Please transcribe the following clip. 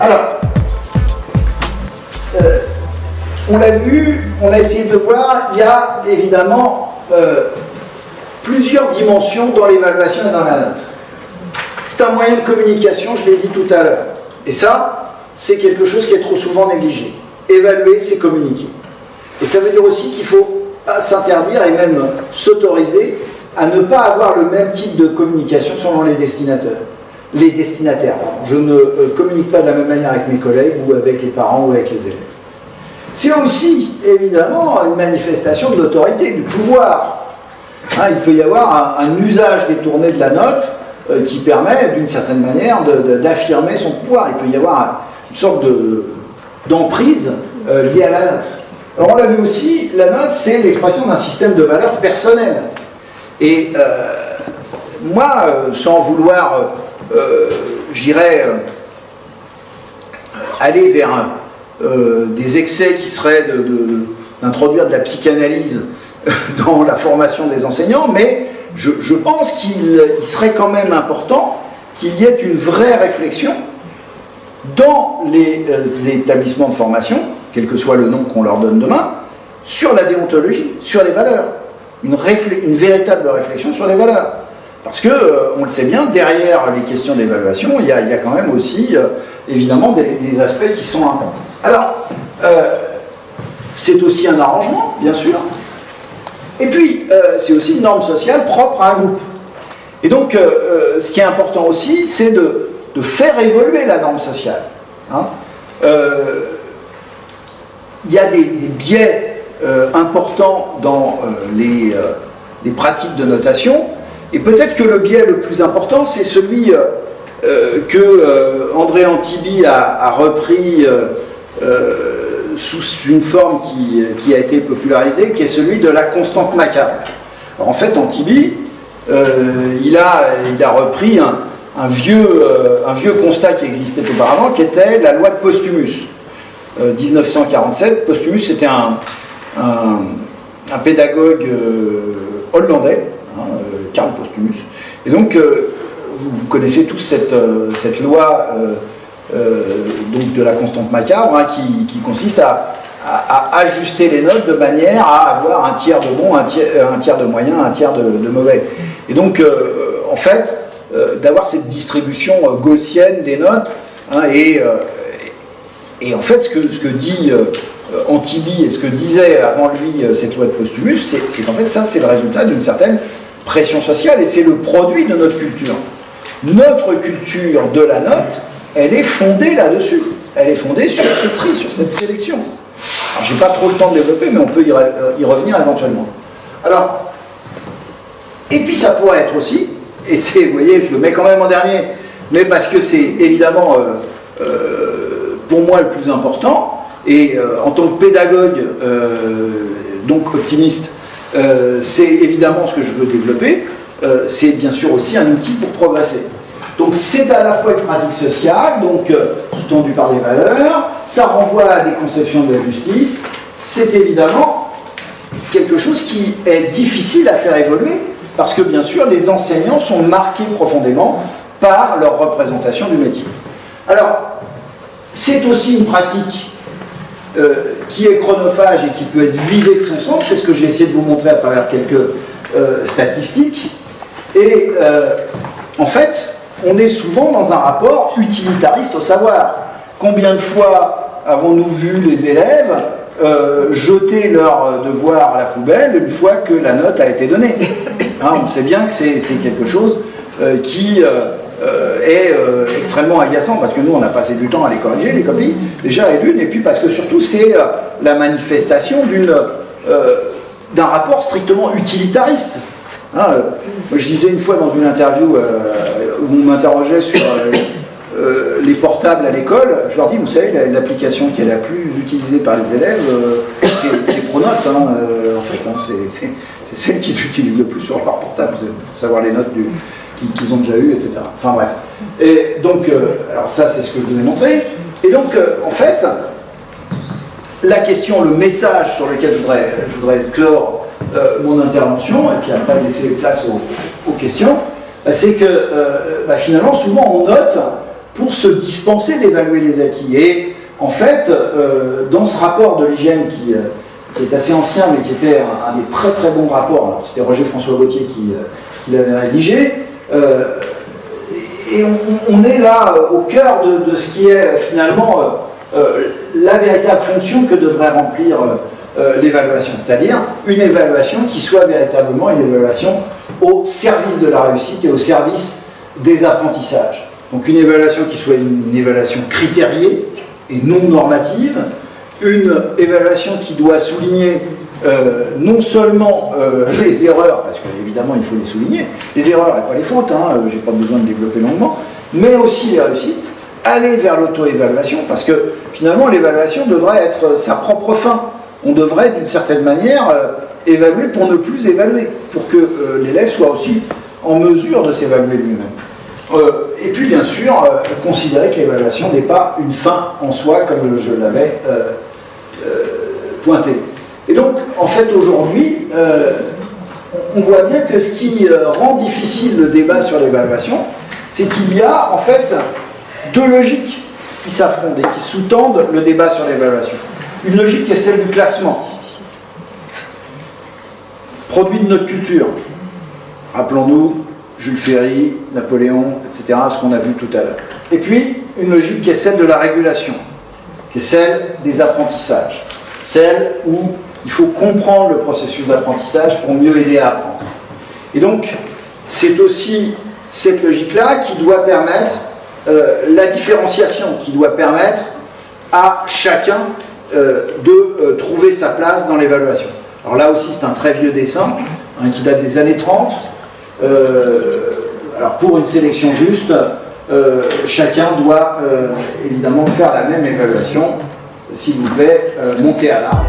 Alors, on l'a vu, on a essayé de voir, il y a évidemment plusieurs dimensions dans l'évaluation et dans la note. C'est un moyen de communication, je l'ai dit tout à l'heure. Et ça, c'est quelque chose qui est trop souvent négligé. Évaluer, c'est communiquer. Et ça veut dire aussi qu'il ne faut pas s'interdire et même s'autoriser à ne pas avoir le même type de communication selon les destinataires. Je ne communique pas de la même manière avec mes collègues ou avec les parents ou avec les élèves. C'est aussi, évidemment, une manifestation de l'autorité, du pouvoir. Hein, il peut y avoir un usage détourné de la note qui permet, d'une certaine manière, d'affirmer son pouvoir. Il peut y avoir une sorte d'emprise liée à la note. Alors, on l'a vu aussi, la note, c'est l'expression d'un système de valeurs personnelles. Et moi, sans vouloir, je dirais, aller vers des excès qui seraient d'introduire de la psychanalyse dans la formation des enseignants, mais je pense qu'il serait quand même important qu'il y ait une vraie réflexion dans les établissements de formation, quel que soit le nom qu'on leur donne demain, sur la déontologie, sur les valeurs. Une véritable réflexion sur les valeurs. Parce que, on le sait bien, derrière les questions d'évaluation, il y a quand même aussi, évidemment, des aspects qui sont importants. Alors, c'est aussi un arrangement, bien sûr. Et puis, c'est aussi une norme sociale propre à un groupe. Et donc, ce qui est important aussi, c'est de faire évoluer la norme sociale. Hein. Il y a des biais importants dans les pratiques de notation, et peut-être que le biais le plus important, c'est celui que André Antibi a repris sous une forme qui a été popularisée, qui est celui de la constante macabre. Alors, en fait, Antibi, il a repris un vieux constat qui existait auparavant, qui était la loi de Posthumus. 1947, Posthumus, c'était un pédagogue hollandais, Karl Posthumus. Et donc, vous connaissez tous cette loi donc de la constante macabre, qui consiste à ajuster les notes de manière à avoir un tiers de bon, un tiers de moyen, un tiers de mauvais. Et donc, en fait, d'avoir cette distribution gaussienne des notes, hein, et en fait, ce que dit Antibi et ce que disait avant lui cette loi de Posthumus, c'est qu'en fait, ça, c'est le résultat d'une certaine pression sociale, et c'est le produit de notre culture. Notre culture de la note, elle est fondée là-dessus. Elle est fondée sur ce tri, sur cette sélection. Alors, j'ai pas trop le temps de développer, mais on peut y revenir éventuellement. Alors, et puis ça pourrait être aussi, et c'est, vous voyez, je le mets quand même en dernier, mais parce que c'est évidemment pour moi le plus important, et en tant que pédagogue, donc optimiste, c'est évidemment ce que je veux développer, c'est bien sûr aussi un outil pour progresser. Donc c'est à la fois une pratique sociale, donc sous-tendue par des valeurs, ça renvoie à des conceptions de la justice, c'est évidemment quelque chose qui est difficile à faire évoluer, parce que bien sûr les enseignants sont marqués profondément par leur représentation du métier. Alors, c'est aussi une pratique qui est chronophage et qui peut être vidée de son sens, c'est ce que j'ai essayé de vous montrer à travers quelques statistiques, et en fait, on est souvent dans un rapport utilitariste au savoir. Combien de fois avons-nous vu les élèves jeter leur devoir à la poubelle une fois que la note a été donnée, hein, on sait bien que c'est quelque chose qui est extrêmement agaçant, parce que nous on a passé du temps à les corriger, les copies, déjà, et d'une, et puis parce que surtout c'est la manifestation d'un rapport strictement utilitariste. Hein, je disais une fois dans une interview où on m'interrogeait sur les portables à l'école, je leur dis, vous savez, l'application qui est la plus utilisée par les élèves, c'est Pronote, hein, en fait, hein, c'est celle qu'ils utilisent le plus sur leur portable, pour savoir les notes qu'ils ont déjà eues, etc. Enfin bref. Et donc, alors ça c'est ce que je vous ai montré, et donc en fait, la question, le message sur lequel je voudrais clore mon intervention, et puis après laisser place aux questions, c'est que finalement souvent on note pour se dispenser d'évaluer les acquis. Et en fait, dans ce rapport de l'hygiène qui est assez ancien, mais qui était un des très très bons rapports, c'était Roger-François Gauthier qui l'avait rédigé, et on est là au cœur de ce qui est finalement la véritable fonction que devrait remplir l'évaluation, c'est-à-dire une évaluation qui soit véritablement une évaluation au service de la réussite et au service des apprentissages. Donc une évaluation qui soit une évaluation critériée et non normative, une évaluation qui doit souligner non seulement les erreurs, parce qu'évidemment il faut les souligner, les erreurs et pas les fautes, je n'ai pas besoin de développer longuement, mais aussi les réussites, aller vers l'auto-évaluation, parce que finalement l'évaluation devrait être sa propre fin. On devrait d'une certaine manière évaluer pour ne plus évaluer, pour que l'élève soit aussi en mesure de s'évaluer lui-même. Et puis bien sûr, considérer que l'évaluation n'est pas une fin en soi, comme je l'avais pointé. Et donc, en fait, aujourd'hui, on voit bien que ce qui rend difficile le débat sur l'évaluation, c'est qu'il y a en fait deux logiques qui s'affrontent et qui sous-tendent le débat sur l'évaluation. Une logique qui est celle du classement, produit de notre culture. Rappelons-nous Jules Ferry, Napoléon, etc., ce qu'on a vu tout à l'heure. Et puis, une logique qui est celle de la régulation, qui est celle des apprentissages, celle où il faut comprendre le processus d'apprentissage pour mieux aider à apprendre. Et donc, c'est aussi cette logique-là qui doit permettre la différenciation, qui doit permettre à chacun de trouver sa place dans l'évaluation. Alors là aussi, c'est un très vieux dessin qui date des années 30. Alors pour une sélection juste, chacun doit évidemment faire la même évaluation. S'il vous plaît, montez à l'arbre.